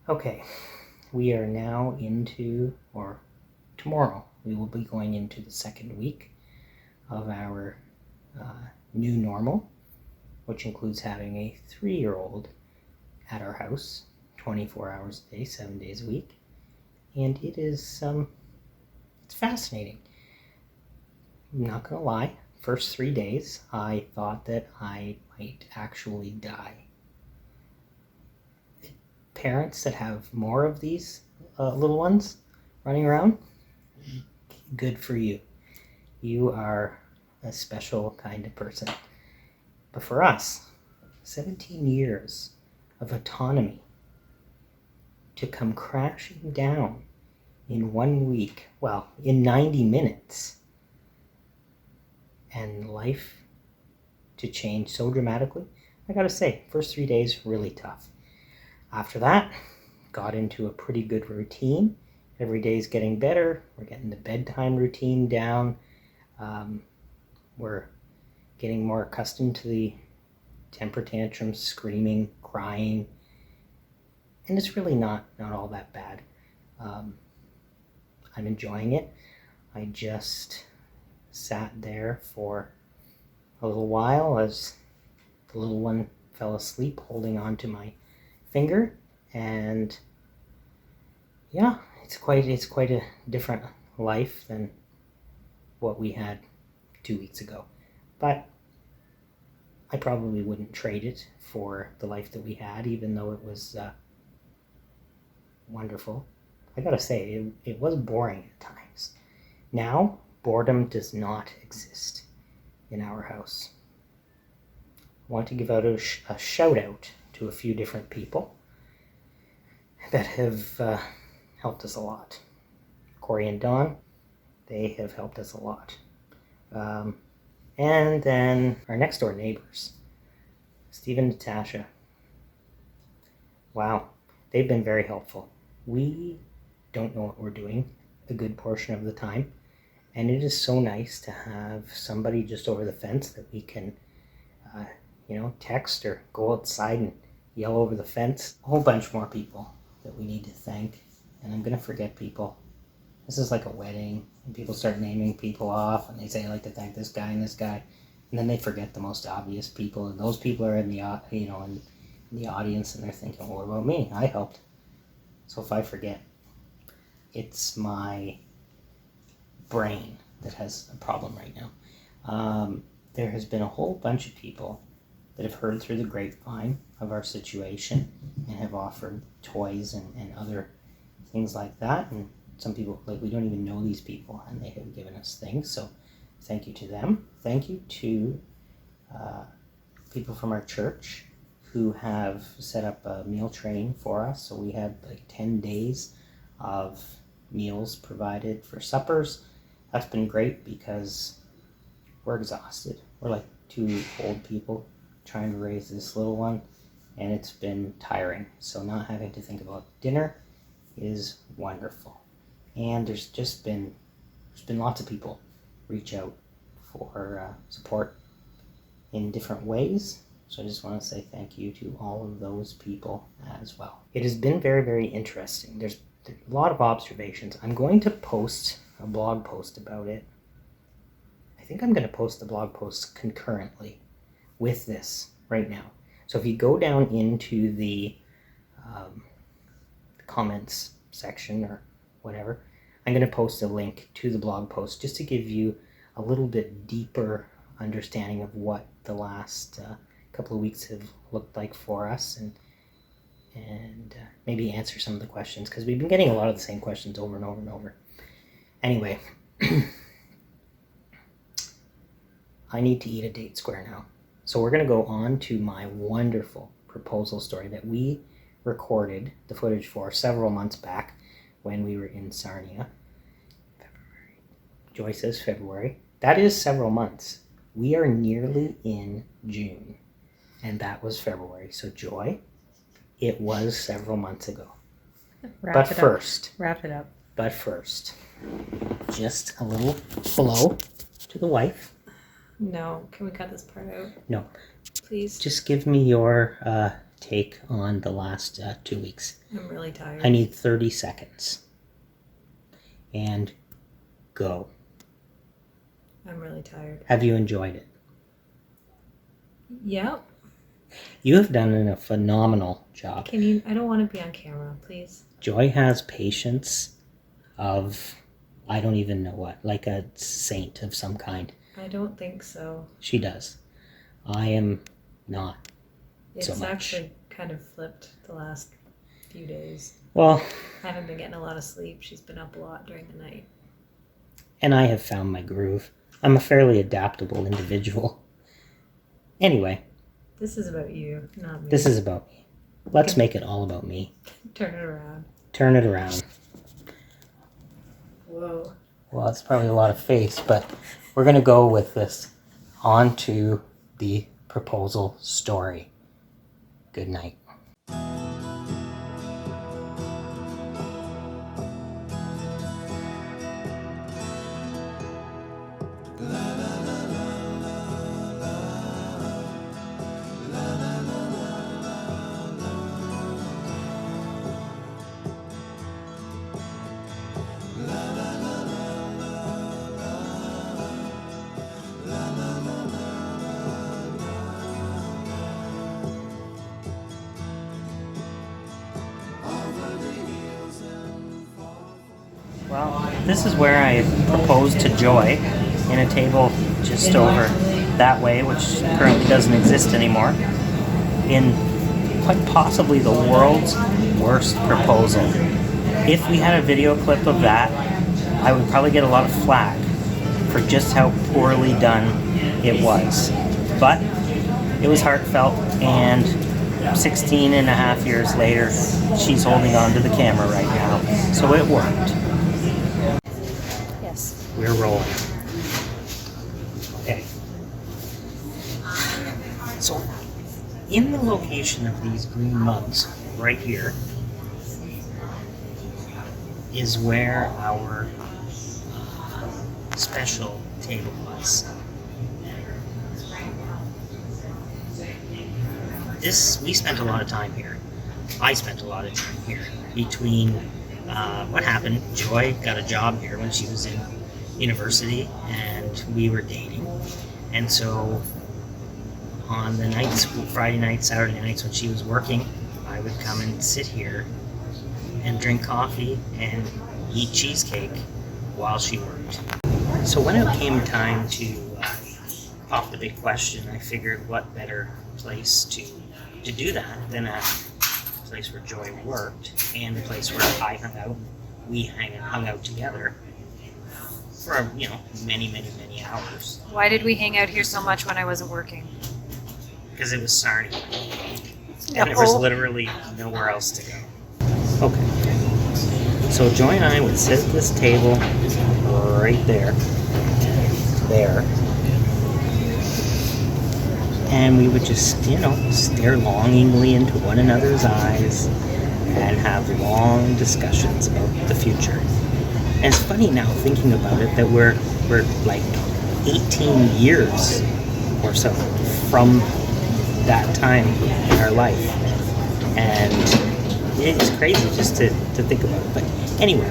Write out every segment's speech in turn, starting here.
Okay, we are now into, or tomorrow, we will be going into the second week of our new normal, which includes having a 3-year-old at our house 24 hours a day, 7 days a week. And it is, it's fascinating. I'm not gonna lie, first 3 days, I thought that I might actually die. Parents that have more of these little ones running around, good for you. You are a special kind of person. But for us, 17 years of autonomy to come crashing down in 1 week, well, in 90 minutes, and life to change so dramatically, I gotta say, first 3 days, really tough. After that, got into a pretty good routine. Every day's getting better. We're getting the bedtime routine down. We're getting more accustomed to the temper tantrums, screaming, crying, and it's really not all that bad. I'm enjoying it. I just sat there for a little while as the little one fell asleep, holding on to my finger, and yeah, it's quite a different life than what we had 2 weeks ago, but I probably wouldn't trade it for the life that we had, even though it was wonderful. I gotta say, it was boring at times. Now, boredom does not exist in our house. I want to give out a shout out to a few different people that have helped us a lot. Corey and Don, they have helped us a lot. And then our next door neighbors, Steve and Natasha. Wow, they've been very helpful. We don't know what we're doing a good portion of the time, and it is so nice to have somebody just over the fence that we can text or go outside and yell over the fence. A whole bunch more people that we need to thank, and I'm gonna forget people. This is like a wedding, and people start naming people off, and they say, I'd like to thank this guy and this guy, and then they forget the most obvious people, and those people are in the in the audience, and they're thinking, well, what about me? I helped. So if I forget, it's my brain that has a problem right now. There has been a whole bunch of people that have heard through the grapevine of our situation and have offered toys and other things like that. And some people, like, we don't even know these people, and they have given us things. So thank you to them. Thank you to people from our church who have set up a meal train for us. So we had like 10 days of meals provided for suppers. That's been great because we're exhausted. We're like 2 old people trying to raise this little one, and it's been tiring. So not having to think about dinner is wonderful. And there's been lots of people reach out for support in different ways. So I just want to say thank you to all of those people as well. It has been very, very interesting. There's a lot of observations. I'm going to post a blog post about it. I think I'm going to post the blog post concurrently with this right now. So if you go down into the comments section or whatever, I'm going to post a link to the blog post just to give you a little bit deeper understanding of what the last couple of weeks have looked like for us, and maybe answer some of the questions, because we've been getting a lot of the same questions over and over and over. Anyway, I need to eat a date square now. So we're going to go on to my wonderful proposal story that we recorded the footage for several months back when we were in Sarnia. February. Joy says February. That is several months. We are nearly in June, and that was February. So Joy, it was several months ago. Wrap it up. But first, just a little blow to the wife. No, can we cut this part out? No. Please. Just give me your take on the last 2 weeks. I'm really tired. I need 30 seconds. And go. I'm really tired. Have you enjoyed it? Yep. You have done a phenomenal job. Can you? I don't want to be on camera, please. Joy has patience of, I don't even know what, like a saint of some kind. I don't think so. She does. I am not so It's much. actually kind of flipped the last few days. Well, I haven't been getting a lot of sleep. She's been up a lot during the night. and I have found my groove. I'm a fairly adaptable individual. Anyway. This is about you, not me. This is about me. Let's make it all about me. Turn it around. Turn it around. Whoa. Well, it's probably a lot of face, but we're going to go with this. On to the proposal story. Good night. Well, this is where I proposed to Joy in a table just over that way, which currently doesn't exist anymore, in quite possibly the world's worst proposal. If we had a video clip of that, I would probably get a lot of flack for just how poorly done it was. But it was heartfelt, and 16 and a half years later, she's holding on to the camera right now. So it worked. Yes. We're rolling. Okay. So, in the location of these green mugs, right here, is where our special table was. We spent a lot of time here. I spent a lot of time here. Between what happened, Joy got a job here when she was in university, and we were dating. And so on the nights, Friday nights, Saturday nights when she was working, I would come and sit here and drink coffee and eat cheesecake while she worked. So when it came time to pop the big question, I figured what better place to do that than a place where Joy worked and a place where I hung out. We hung out together for many hours. Why did we hang out here so much when I wasn't working? Because it was Sarnia. And there was literally nowhere else to go. Okay. So Joy and I would sit at this table right there. And we would just, stare longingly into one another's eyes and have long discussions about the future. And it's funny now thinking about it that we're like 18 years or so from that time in our life. And it's crazy just to think about it. But anyway,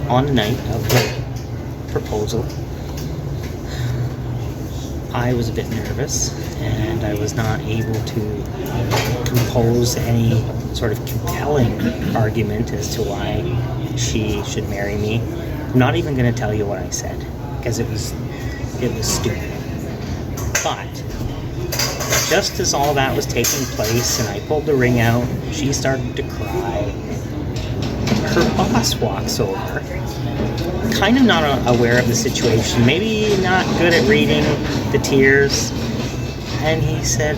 on the night of the proposal, I was a bit nervous, and I was not able to compose any sort of compelling argument as to why she should marry me. I'm not even going to tell you what I said, because it was stupid. But just as all that was taking place, and I pulled the ring out, she started to cry. Her boss walks over, kind of not aware of the situation, maybe not good at reading the tears, and he said,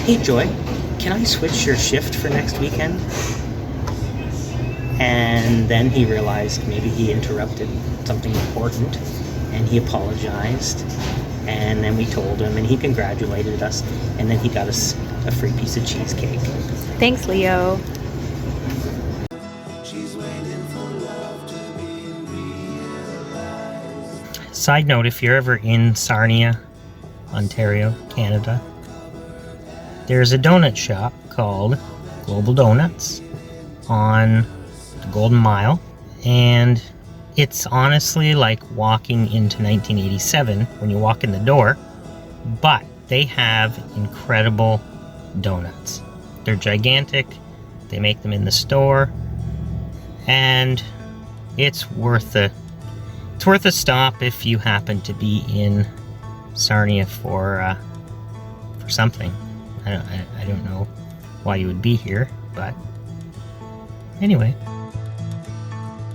"Hey Joy, can I switch your shift for next weekend?" And then he realized maybe he interrupted something important, and he apologized, and then we told him, and he congratulated us, and then he got us a free piece of cheesecake. Thanks, Leo. Side note, if you're ever in Sarnia, Ontario, Canada, there's a donut shop called Global Donuts on the Golden Mile, and it's honestly like walking into 1987 when you walk in the door, but they have incredible donuts. They're gigantic, they make them in the store, and it's worth a stop if you happen to be in Sarnia for something. I don't know why you would be here, but anyway.